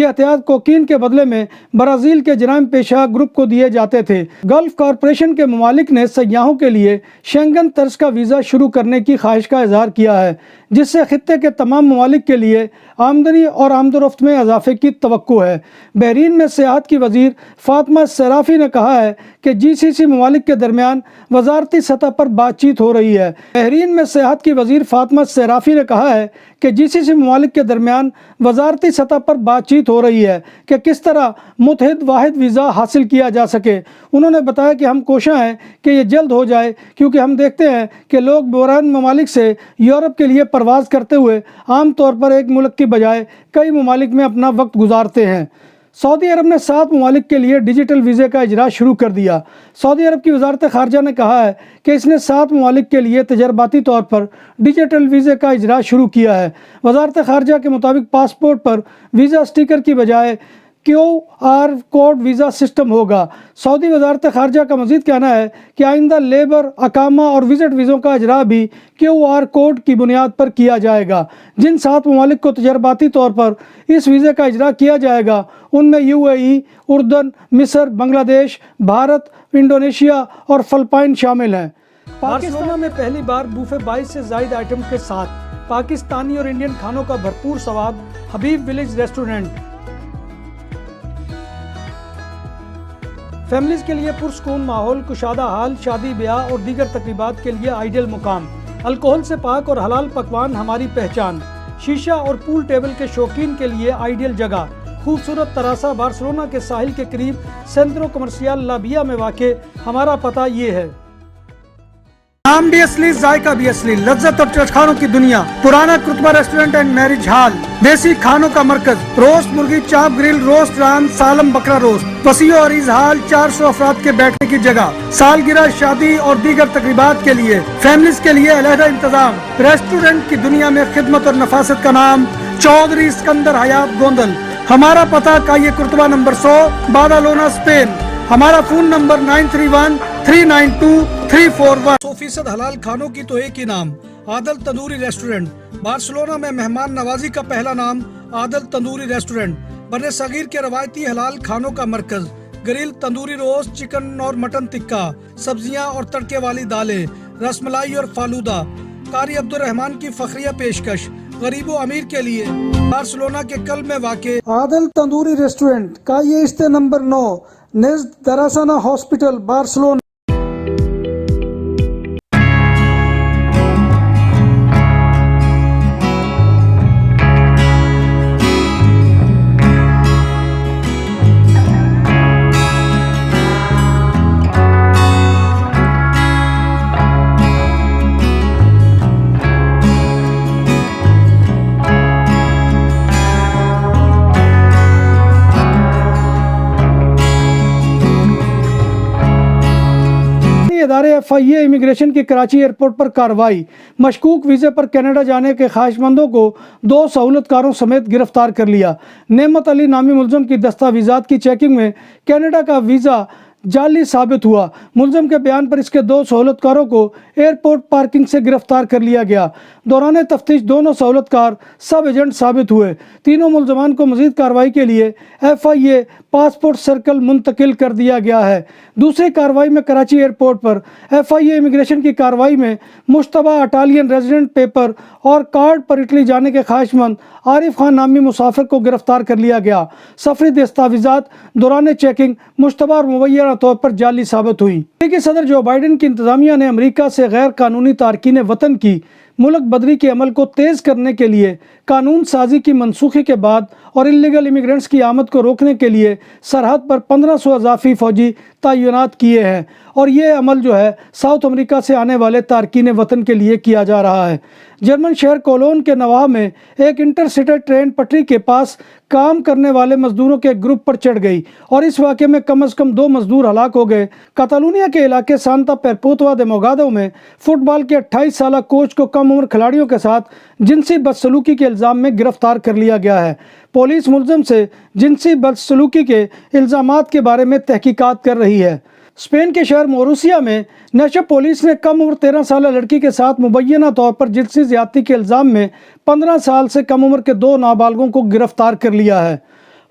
یہ احتیاط کوکین کے بدلے میں برازیل کے جرائم پیشہ گروپ کو دیے جاتے تھے۔ گلف کارپوریشن کے ممالک نے سیاحوں کے لیے شینگن طرز کا ویزا شروع کرنے کی خواہش کا اظہار کیا ہے، جس سے خطے کے تمام ممالک کے لیے آمدنی اور آمد و رفت میں اضافے کی توقع ہے۔ بحرین میں سیاحت کی وزیر فاطمہ السرافی نے کہا ہے کہ جی سی سی ممالک کے درمیان وزارتی سطح پر بات چیت ہو رہی ہے۔ بحرین میں سیاحت کی وزیر فاطمہ السرافی نے کہا ہے کہ جی سی سی ممالک کے درمیان وزارتی سطح پر بات چیت ہو رہی ہے کہ کس طرح متحد واحد ویزا حاصل کیا جا سکے۔ انہوں نے بتایا کہ ہم کوشاں ہیں کہ یہ جلد ہو جائے، کیونکہ ہم دیکھتے ہیں کہ لوگ بحران ممالک سے یورپ کے لیے پرواز کرتے ہوئے عام طور پر ایک ملک کی بجائے کئی ممالک میں اپنا وقت گزارتے ہیں۔ سعودی عرب نے 7 ممالک کے لیے ڈیجیٹل ویزے کا اجراء شروع کر دیا۔ سعودی عرب کی وزارت خارجہ نے کہا ہے کہ اس نے 7 ممالک کے لیے تجرباتی طور پر ڈیجیٹل ویزے کا اجراء شروع کیا ہے۔ وزارت خارجہ کے مطابق پاسپورٹ پر ویزا سٹیکر کی بجائے QR کوڈ ویزا سسٹم ہوگا۔ سعودی وزارت خارجہ کا مزید کہنا ہے کہ آئندہ لیبر، اقامہ اور وزٹ ویزوں کا اجراء بھی QR کوڈ کی بنیاد پر کیا جائے گا۔ جن 7 ممالک کو تجرباتی طور پر اس ویزے کا اجراء کیا جائے گا ان میں UAE، اردن، مصر، بنگلہ دیش، بھارت، انڈونیشیا اور فلپائن شامل ہیں۔ بارسلونا میں پہلی بار بوفے 22 سے زائد آئٹم کے ساتھ پاکستانی اور انڈین کھانوں کا بھرپور سواد، حبیب ولیج ریسٹورنٹ۔ فیملیز کے لیے پرسکون ماحول، کشادہ حال، شادی بیاہ اور دیگر تقریبات کے لیے آئیڈیل مقام۔ الکوہل سے پاک اور حلال پکوان ہماری پہچان۔ شیشہ اور پول ٹیبل کے شوقین کے لیے آئیڈیل جگہ۔ خوبصورت تراسا بارسلونا کے ساحل کے قریب سینٹرو کمرشیال لا ویا میں واقع۔ ہمارا پتہ یہ ہے۔ نام بھی اصلی، ذائقہ بھی اصلی، لذت اور چٹخانوں کی دنیا۔ پرانا کرتبہ ریسٹورنٹ اینڈ میرج ہال، دیسی کھانوں کا مرکز، روسٹ مرغی، چاپ گرل، روسٹ ران، سالم بکرا روسٹ، وسیع و عریض ہال، 400 افراد کے بیٹھنے کی جگہ، سالگرہ، شادی اور دیگر تقریبات کے لیے، فیملیز کے لیے علیحدہ انتظام۔ ریسٹورنٹ کی دنیا میں خدمت اور نفاست کا نام چودھری اسکندر حیات گوندل۔ ہمارا پتہ کائیے کرتبہ نمبر 100، بادالونا، اسپین۔ ہمارا فون نمبر 9313923341۔ 100% حلال کھانوں کی تو ایک ہی نام، عادل تندوری ریسٹورنٹ۔ بارسلونا میں مہمان نوازی کا پہلا نام عادل تندوری ریسٹورنٹ، بر صغیر کے روایتی حلال کھانوں کا مرکز۔ گرل، تندوری روسٹ، چکن اور مٹن ٹکا، سبزیاں اور تڑکے والی دالیں، رس ملائی اور فالودہ۔ قاری عبدالرحمان کی فخریہ پیشکش غریب و امیر کے لیے۔ بارسلونا کے قلب میں واقع عادل تندوری ریسٹورنٹ، کائیے استے نمبر 9، نزد دراسانہ ہاسپٹل، بارسلونا۔ ادارے FIA امیگریشن کی کراچی ایئرپورٹ پر کارروائی۔ مشکوک ویزے پر کینیڈا جانے کے خواہش مندوں کو 2 سہولت کاروں سمیت گرفتار کر لیا۔ نعمت علی نامی ملزم کی دستاویزات کی چیکنگ میں کینیڈا کا ویزا جعلی ثابت ہوا۔ ملزم کے بیان پر اس کے 2 سہولت کاروں کو ایئرپورٹ پارکنگ سے گرفتار کر لیا گیا۔ دوران تفتیش دونوں سہولت کار سب ایجنٹ ثابت ہوئے۔ تینوں ملزمان کو مزید کارروائی کے لیے FIA پاسپورٹ سرکل منتقل کر دیا گیا ہے۔ دوسری کارروائی میں کراچی ایئرپورٹ پر FIA امیگریشن کی کارروائی میں مشتبہ اٹالین ریزیڈنٹ پیپر اور کارڈ پر اٹلی جانے کے خواہش مند عارف خان نامی مسافر کو گرفتار کر لیا گیا۔ سفری دستاویزات دوران چیکنگ مشتبہ اور مبینہ طور پر جعلی ثابت ہوئی۔ امریکی صدر جو بائیڈن کی انتظامیہ نے امریکہ سے غیر قانونی تارکین وطن کی ملک بدری کے عمل کو تیز کرنے کے لیے قانون سازی کی منسوخی کے بعد اور انلیگل امیگرینٹس کی آمد کو روکنے کے لیے سرحد پر 1500 اضافی فوجی تعینات کیے ہیں، اور یہ عمل جو ہے ساؤتھ امریکہ سے آنے والے تارکین وطن کے لیے کیا جا رہا ہے۔ جرمن شہر کولون کے نواح میں ایک انٹر سٹی ٹرین پٹری کے پاس کام کرنے والے مزدوروں کے گروپ پر چڑھ گئی اور اس واقعے میں کم از کم 2 مزدور ہلاک ہو گئے۔ کاتالونیا کے علاقے سانتا پیرپوتوا دے موگادو میں فٹ بال کے 28 سالہ کوچ کو کم عمر کھلاڑیوں کے ساتھ جنسی بدسلوکی کے الزام میں گرفتار کر لیا گیا ہے۔ پولیس ملزم سے جنسی بدسلوکی کے الزامات کے بارے میں تحقیقات کر رہی ہے۔ اسپین کے شہر موروسیا میں نیشنل پولیس نے کم عمر 13 سالہ لڑکی کے ساتھ مبینہ طور پر جنسی زیادتی کے الزام میں 15 سال سے کم عمر کے 2 نابالغوں کو گرفتار کر لیا ہے۔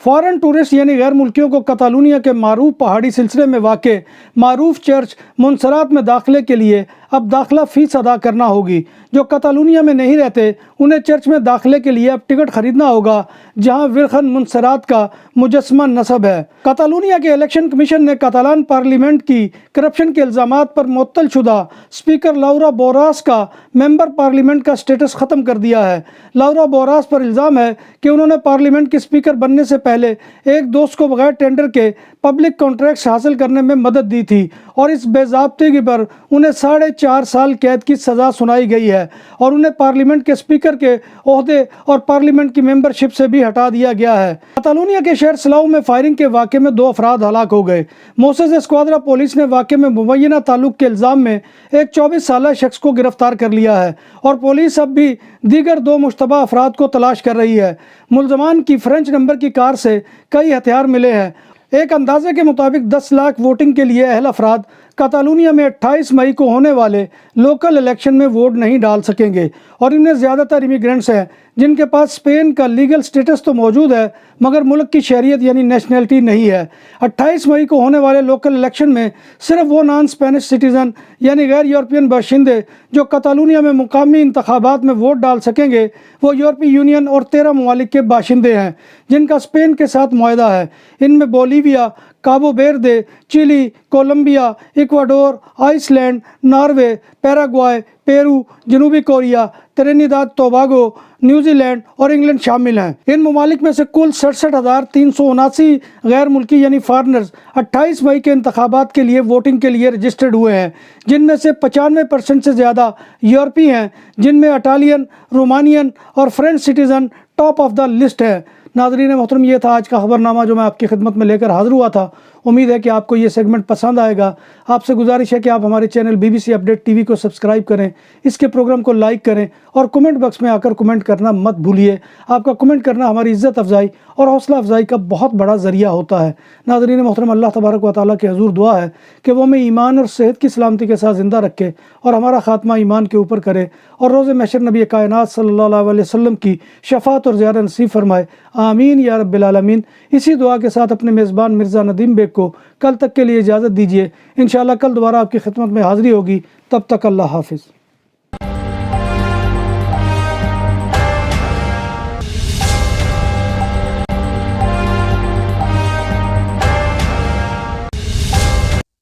فارن ٹورسٹ یعنی غیر ملکیوں کو کتالونیا کے معروف پہاڑی سلسلے میں واقع معروف چرچ منسرات میں داخلے کے لیے اب داخلہ فیس ادا کرنا ہوگی۔ جو کتالونیا میں نہیں رہتے انہیں چرچ میں داخلے کے لیے اب ٹکٹ خریدنا ہوگا، جہاں ورخن منسرات کا مجسمہ نصب ہے۔ کتالونیا کے الیکشن کمیشن نے کاتالان پارلیمنٹ کی کرپشن کے الزامات پر معطل شدہ اسپیکر لاورا بوراس کا ممبر پارلیمنٹ کا سٹیٹس ختم کر دیا ہے۔ لاورا بوراس پر الزام ہے کہ انہوں نے پارلیمنٹ کے اسپیکر بننے سے پہلے ایک دوست کو بغیر ٹینڈر کے پبلک کانٹریکٹس حاصل کرنے میں مدد دی تھی، اور اس بے ضابطگی پر انہیں 4.5 سال قید کی سزا سنائی گئی ہے، اور انہیں پارلیمنٹ کے اسپیکر کے عہدے اور پارلیمنٹ کی ممبرشپ سے بھی ہٹا دیا گیا ہے۔ کتالونیا کے شہر سلاؤ میں فائرنگ کے واقعے میں 2 افراد ہلاک ہو گئے۔ موسس اسکوادرا پولیس نے واقعے میں مبینہ تعلق کے الزام میں ایک 24 سالہ شخص کو گرفتار کر لیا ہے، اور پولیس اب بھی دیگر 2 مشتبہ افراد کو تلاش کر رہی ہے۔ ملزمان کی فرینچ نمبر کی کار سے کئی ہتھیار ملے ہیں۔ ایک اندازے کے مطابق 10 لاکھ ووٹنگ کے لیے اہل افراد کتالونیا میں 28 مئی کو ہونے والے لوکل الیکشن میں ووٹ نہیں ڈال سکیں گے، اور ان میں زیادہ تر امیگرینٹس ہیں جن کے پاس اسپین کا لیگل سٹیٹس تو موجود ہے مگر ملک کی شہریت یعنی نیشنلٹی نہیں ہے۔ 28 مئی کو ہونے والے لوکل الیکشن میں صرف وہ نان اسپینش سٹیزن یعنی غیر یورپین باشندے جو کتالونیا میں مقامی انتخابات میں ووٹ ڈال سکیں گے وہ یورپی یونین اور 13 ممالک کے باشندے ہیں جن کا اسپین کے ساتھ معاہدہ ہے۔ ان میں Bolivia, Cabo Verde, Chile, Colombia, Ecuador, Iceland, Norway, Paraguay, Peru, جنوبی Korea, Trinidad Tobago, New Zealand اور انگلینڈ شامل ہیں۔ ان ممالک میں سے کل 67,379 غیر ملکی یعنی فارنرز 28 مئی کے انتخابات کے لیے ووٹنگ کے لیے رجسٹرڈ ہوئے ہیں، جن میں سے 95% سے زیادہ یورپی ہیں، جن میں اٹالین، رومانین اور French citizen top of the list ہے۔ ناظرین محترم، یہ تھا آج کا خبرنامہ جو میں آپ کی خدمت میں لے کر حاضر ہوا تھا۔ امید ہے کہ آپ کو یہ سیگمنٹ پسند آئے گا۔ آپ سے گزارش ہے کہ آپ ہمارے چینل BBC اپڈیٹ TV کو سبسکرائب کریں، اس کے پروگرام کو لائک کریں، اور کمنٹ باکس میں آ کر کمنٹ کرنا مت بھولیے۔ آپ کا کمنٹ کرنا ہماری عزت افزائی اور حوصلہ افزائی کا بہت بڑا ذریعہ ہوتا ہے۔ ناظرین محترم، اللہ تبارک و تعالیٰ کے حضور دعا ہے کہ وہ ہمیں ایمان اور صحت کی سلامتی کے ساتھ زندہ رکھے اور ہمارا خاتمہ ایمان کے اوپر کرے، اور روز محشر نبی کائنات صلی اللہ علیہ وسلم کی شفاعت اور زیارت نصیب فرمائے، آمین یا رب العالمین۔ اسی دعا کے ساتھ اپنے میزبان مرزا ندیم بیگ کو کل تک کے لیے اجازت دیجیے۔ انشاءاللہ کل دوبارہ آپ کی خدمت میں حاضری ہوگی۔ تب تک اللہ حافظ۔